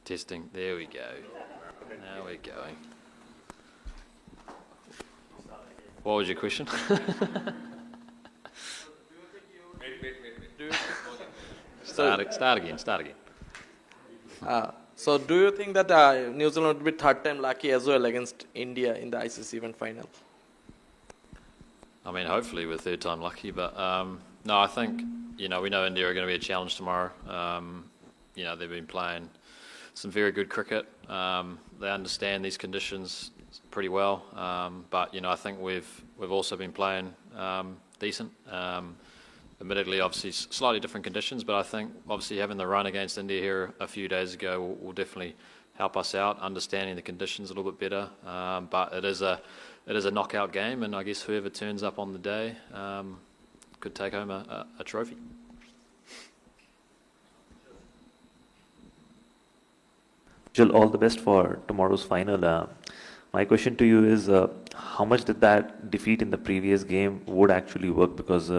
Testing. There we go. Now we're going. What was your question? Start again. So do you think that New Zealand would be third time lucky as well against India in the ICC event final? I mean, hopefully we're third time lucky, but no, I think, we know India are going to be a challenge tomorrow. They've been playing some very good cricket. They understand these conditions pretty well, but I think we've also been playing decent. Admittedly, obviously, slightly different conditions, but I think obviously having the run against India here a few days ago will definitely help us out, understanding the conditions a little bit better. But it is a knockout game, and I guess whoever turns up on the day could take home a trophy. Jill, all the best for tomorrow's final. My question to you is, how much did that defeat in the previous game would actually work? Because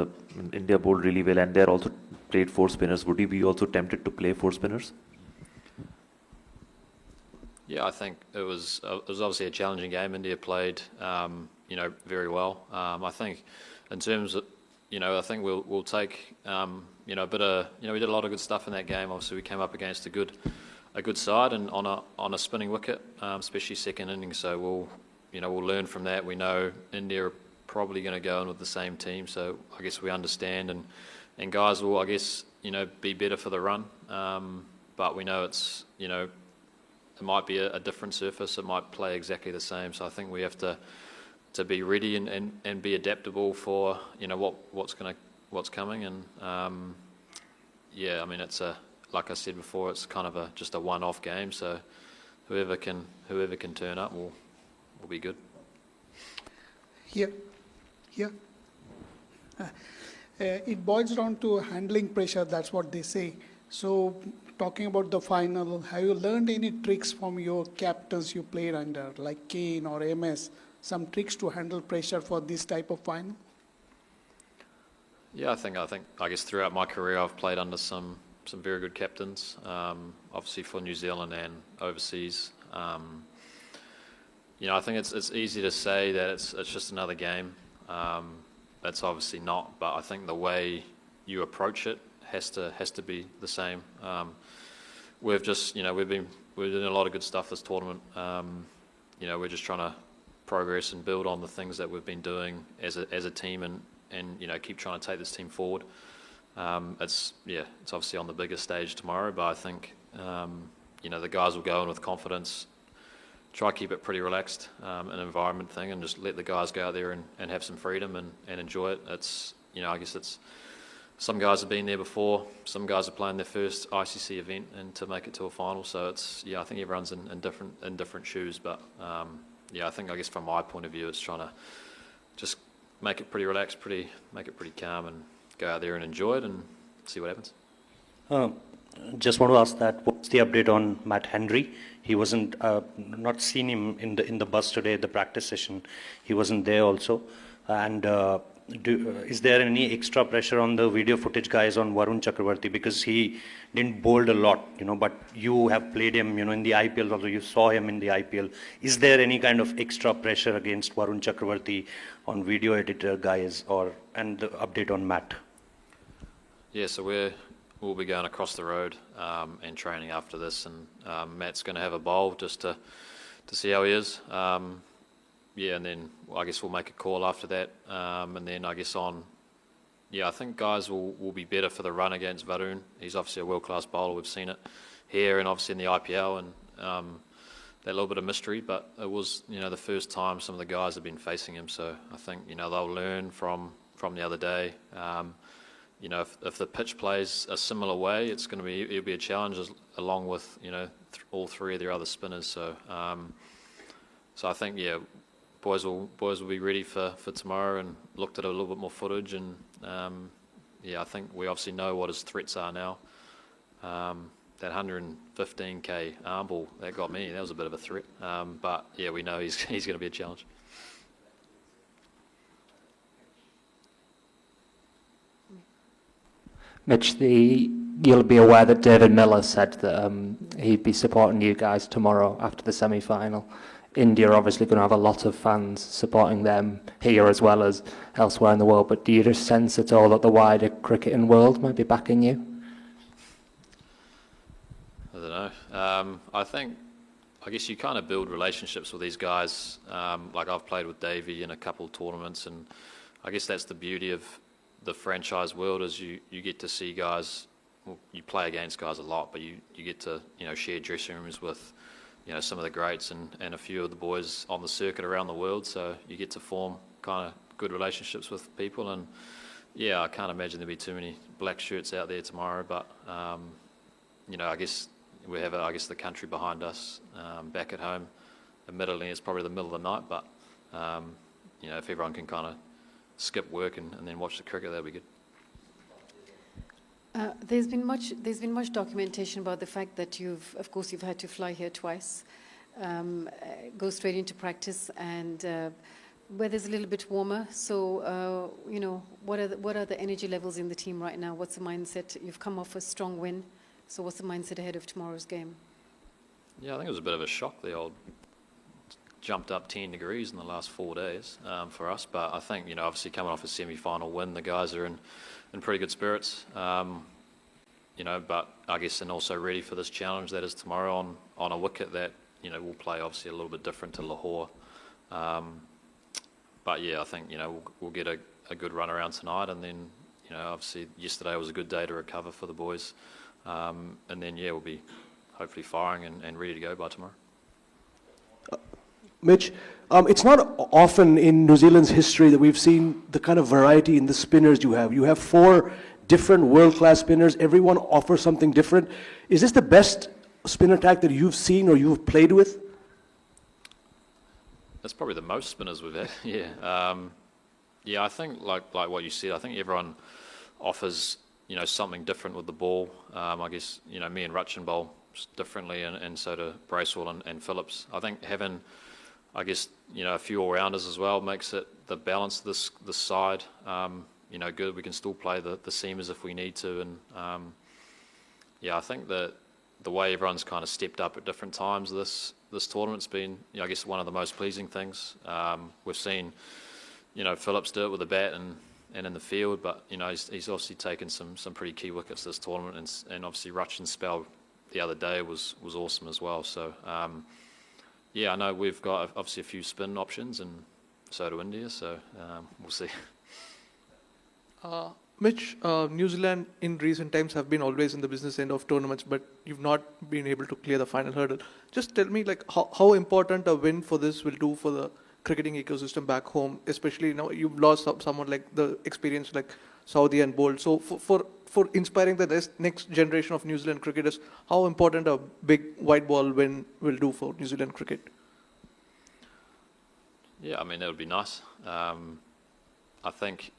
India bowled really well, and they also played four spinners. Would you be also tempted to play four spinners? Yeah, I think it was obviously a challenging game. India played, very well. I think in terms of, I think we'll take, a bit of, we did a lot of good stuff in that game. Obviously, we came up against a good side and on a spinning wicket, especially second innings. So we'll learn from that. We know India are probably going to go in with the same team. So I guess we understand and guys will, I guess, be better for the run. But we know it's, it might be a different surface. It might play exactly the same. So I think we have to be ready and be adaptable for, what's coming. And it's like I said before, it's kind of just a one-off game. So whoever can turn up will be good. Here. It boils down to handling pressure. That's what they say. So talking about the final, have you learned any tricks from your captains you played under, like Kane or MS? Some tricks to handle pressure for this type of final? Yeah, I guess throughout my career I've played under some very good captains, obviously for New Zealand and overseas. I think it's easy to say that it's just another game. That's obviously not, but I think the way you approach it has to be the same. We've just, we're doing a lot of good stuff this tournament. We're just trying to progress and build on the things that we've been doing as a team and keep trying to take this team forward. It's obviously on the bigger stage tomorrow, but I think, the guys will go in with confidence, try to keep it pretty relaxed, an environment thing, and just let the guys go out there and have some freedom and enjoy it. It's, I guess it's, some guys have been there before, some guys are playing their first ICC event and to make it to a final, so it's, I think everyone's in different shoes, but I guess from my point of view, it's trying to just make it pretty relaxed, make it pretty calm, and go out there and enjoy it and see what happens. Just want to ask that, what's the update on Matt Henry? He wasn't, not seen him in the bus today at the practice session. He wasn't there also. And is there any extra pressure on the video footage guys on Varun Chakravarti? Because he didn't bowl a lot, but you have played him, in the IPL, although you saw him in the IPL. Is there any kind of extra pressure against Varun Chakravarti on video editor guys and the update on Matt? Yeah, so we'll be going across the road and training after this, and Matt's going to have a bowl just to see how he is. And then I guess we'll make a call after that, and then I guess I think guys will be better for the run against Varun. He's obviously a world-class bowler. We've seen it here and obviously in the IPL, and that little bit of mystery, but it was the first time some of the guys have been facing him, so I think they'll learn from the other day. If the pitch plays a similar way, it'll be a challenge along with all three of their other spinners. So I think boys will be ready for tomorrow and looked at a little bit more footage, and I think we obviously know what his threats are now. That 115k arm ball, that got me. That was a bit of a threat. But we know he's going to be a challenge. Mitch, the you'll be aware that David Miller said that he'd be supporting you guys tomorrow after the semi-final. India are obviously going to have a lot of fans supporting them here as well as elsewhere in the world, but do you just sense at all that the wider cricketing world might be backing you? I don't know. I guess you kind of build relationships with these guys. Like I've played with Davey in a couple of tournaments, and I guess that's the beauty of the franchise world is you get to see guys. Well, you play against guys a lot, but you get to share dressing rooms with some of the greats and a few of the boys on the circuit around the world. So you get to form kind of good relationships with people, and yeah, I can't imagine there'll be too many black shirts out there tomorrow. But I guess we have the country behind us back at home. Admittedly, it's probably the middle of the night, but if everyone can kind of skip work and then watch the cricket, that'd be good. There's been much documentation about the fact that you've had to fly here twice, go straight into practice, and weather's a little bit warmer. So what are the energy levels in the team right now? What's the mindset? You've come off a strong win, so what's the mindset ahead of tomorrow's game? Yeah, I think it was a bit of a shock. The old jumped up 10 degrees in the last 4 days for us, but I think obviously coming off a semi-final win, the guys are in pretty good spirits. But I guess and also ready for this challenge that is tomorrow on a wicket that will play obviously a little bit different to Lahore. But yeah, I think we'll get a good run around tonight, and then obviously yesterday was a good day to recover for the boys, and then we'll be hopefully firing and ready to go by tomorrow. Mitch, it's not often in New Zealand's history that we've seen the kind of variety in the spinners you have. You have 4 different world-class spinners. Everyone offers something different. Is this the best spin attack that you've seen or you've played with? That's probably the most spinners we've had. I think like what you said, I think everyone offers something different with the ball. I guess me and Rachin bowl differently, and so do Bracewell and Phillips. I think having a few all-rounders as well makes it the balance of this side good. We can still play the seamers if we need to, and I think that the way everyone's kind of stepped up at different times of this tournament's been I guess one of the most pleasing things. We've seen Phillips do it with the bat and in the field, but he's obviously taken some pretty key wickets this tournament, and obviously Rachin's spell the other day was awesome as well. So I know we've got obviously a few spin options, and so do India, so we'll see. Mitch, New Zealand in recent times have been always in the business end of tournaments, but you've not been able to clear the final hurdle. Just tell me, how important a win for this will do for the cricketing ecosystem back home, especially now you've lost someone like the experience like Saudi and Bolt. So for inspiring the next generation of New Zealand cricketers, how important a big white ball win will do for New Zealand cricket? Yeah, I mean, that would be nice. I think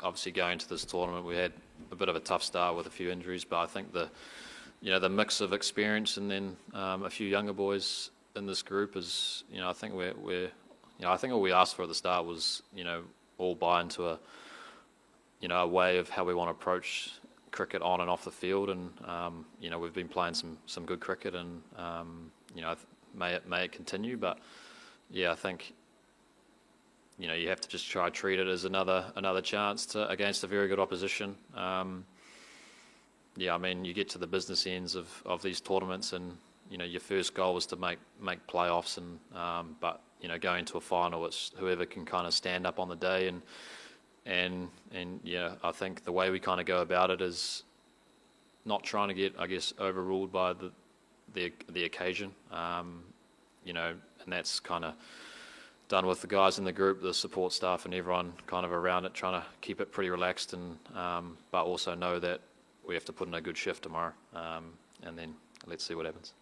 obviously going into this tournament, we had a bit of a tough start with a few injuries, but I think the mix of experience and then a few younger boys in this group is, I think I think all we asked for at the start was, all buy into a way of how we want to approach cricket on and off the field, and we've been playing some good cricket, and may it continue, but I think you have to just try to treat it as another chance against a very good opposition. I mean, you get to the business ends of these tournaments, and your first goal was to make playoffs, and but going to a final, it's whoever can kind of stand up on the day, and I think the way we kind of go about it is not trying to get, I guess, overruled by the occasion, and that's kind of done with the guys in the group, the support staff, and everyone kind of around it, trying to keep it pretty relaxed, and but also know that we have to put in a good shift tomorrow, and then let's see what happens.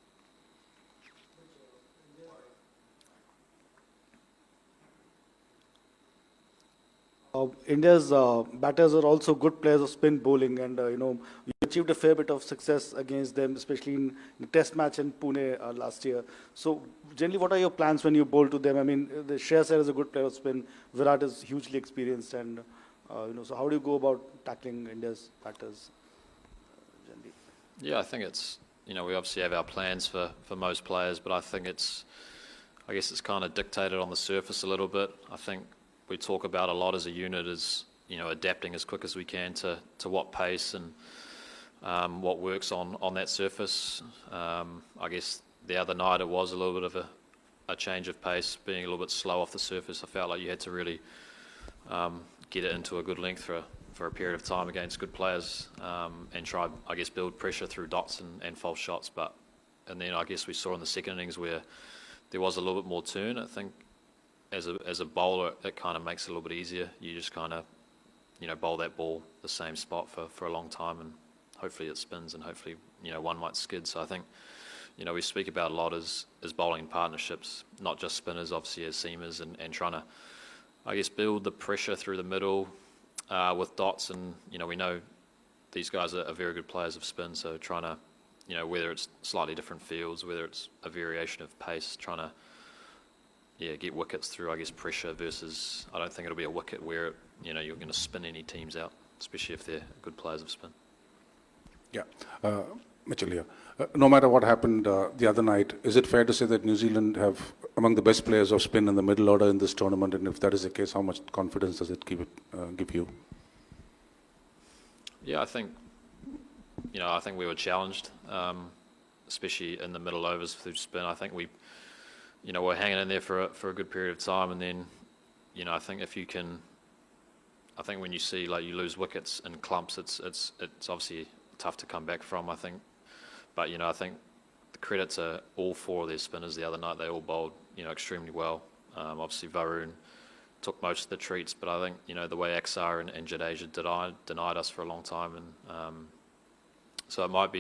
India's batters are also good players of spin bowling, and you achieved a fair bit of success against them, especially in the Test match in Pune last year. So, generally, what are your plans when you bowl to them? I mean, the Shreyas Iyer is a good player of spin. Virat is hugely experienced, and so how do you go about tackling India's batters? Yeah, I think it's, we obviously have our plans for most players, but I guess it's kind of dictated on the surface a little bit. I think we talk about a lot as a unit as, adapting as quick as we can to what pace and what works on that surface. I guess the other night it was a little bit of a change of pace, being a little bit slow off the surface. I felt like you had to really get it into a good length for a period of time against good players, and try, I guess, build pressure through dots and false shots. And then I guess we saw in the second innings where there was a little bit more turn. I think as a bowler, it kind of makes it a little bit easier. You just kind of, bowl that ball the same spot for a long time, and hopefully it spins, and hopefully, one might skid. So I think, we speak about a lot as bowling partnerships, not just spinners, obviously, as seamers, and trying to, I guess, build the pressure through the middle with dots. And, we know these guys are very good players of spin, so trying to, whether it's slightly different fields, whether it's a variation of pace, trying to, get wickets through, I guess, pressure versus, I don't think it'll be a wicket where, you're going to spin any teams out, especially if they're good players of spin. Yeah. Mitchell here. No matter what happened the other night, is it fair to say that New Zealand have among the best players of spin in the middle order in this tournament? And if that is the case, how much confidence does it give you? Yeah, I think we were challenged, especially in the middle overs through spin. I think we, we're hanging in there for a good period of time, and then, I think I think when you see like you lose wickets in clumps, it's obviously tough to come back from. I think, but I think the credit to all four of their spinners the other night. They all bowled, extremely well. Obviously Varun took most of the treats, but I think the way Axar and Jadeja denied us for a long time, and so it might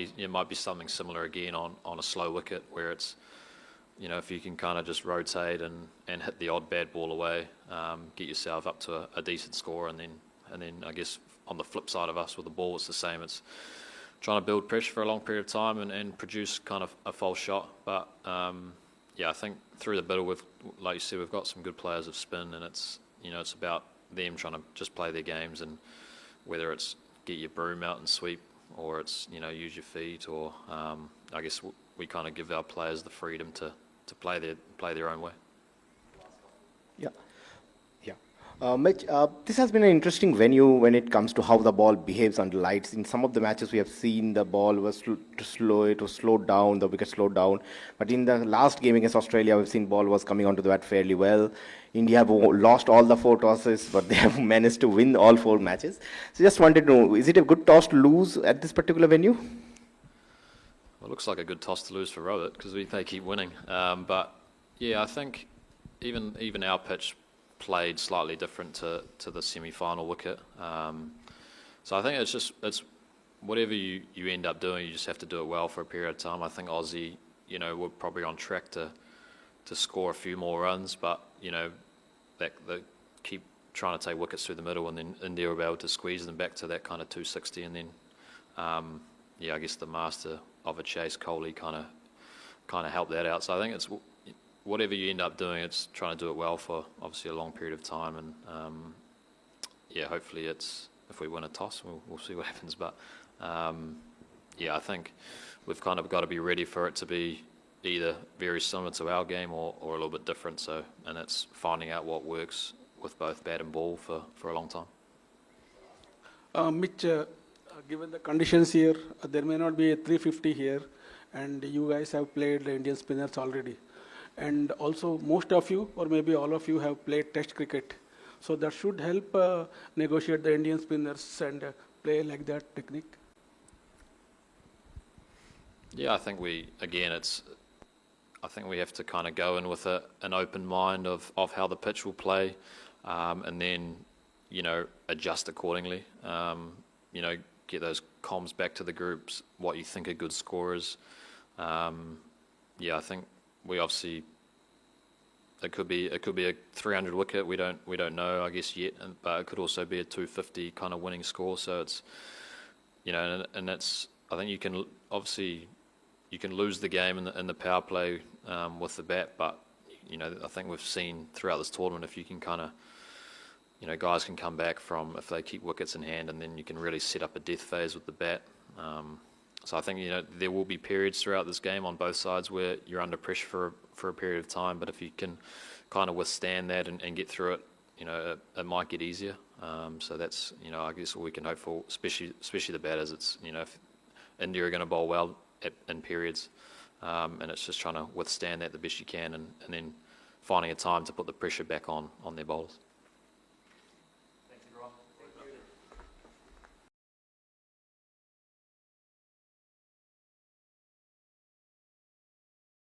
be something similar again on a slow wicket where it's, if you can kind of just rotate and hit the odd bad ball away, get yourself up to a decent score, and then I guess on the flip side of us with the ball, it's the same. It's trying to build pressure for a long period of time and produce kind of a false shot. But I think through the middle, like you said, we've got some good players of spin, and it's it's about them trying to just play their games, and whether it's get your broom out and sweep, or it's use your feet, or I guess we kind of give our players the freedom to play their own way. Mitch, this has been an interesting venue when it comes to how the ball behaves under lights. In some of the matches we have seen the ball was slow, it was slowed down, the wicket slowed down. But in the last game against Australia, we've seen ball was coming onto the bat fairly well. India have lost all the 4 tosses, but they have managed to win all 4 matches. So just wanted to know, is it a good toss to lose at this particular venue? Well, it looks like a good toss to lose for Rohit because they keep winning. But yeah, I think even our pitch played slightly different to the semi-final wicket. So I think it's whatever you end up doing, you just have to do it well for a period of time. I think Aussie, we're probably on track to score a few more runs, but they keep trying to take wickets through the middle, and then India will be able to squeeze them back to that kind of 260, and then I guess the master of a chase, Kohli, kind of helped that out. So I think it's whatever you end up doing, it's trying to do it well for obviously a long period of time, and hopefully if we win a toss, we'll see what happens. But I think we've kind of got to be ready for it to be either very similar to our game or a little bit different. So, and it's finding out what works with both bat and ball for a long time. Mitch, given the conditions here, there may not be a 350 here, and you guys have played the Indian spinners already. And also most of you, or maybe all of you, have played test cricket. So that should help negotiate the Indian spinners and play like that technique. Yeah, I think we have to kind of go in with an open mind of how the pitch will play, and then, adjust accordingly. Get those comms back to the groups, what you think a good score is. I think we obviously, it could be a 300 wicket. We don't know, I guess, yet, but it could also be a 250 kind of winning score. So it's, and that's, I think you can lose the game in the power play with the bat, but I think we've seen throughout this tournament, if you can kind of, guys can come back from, if they keep wickets in hand, and then you can really set up a death phase with the bat. So I think, you know, there will be periods throughout this game on both sides where you're under pressure for a period of time, but if you can kind of withstand that and get through it, you know, it might get easier. So that's, you know, I guess what we can hope for, especially the batters. It's, you know, if India are going to bowl well in periods, and it's just trying to withstand that the best you can, and then finding a time to put the pressure back on their bowlers.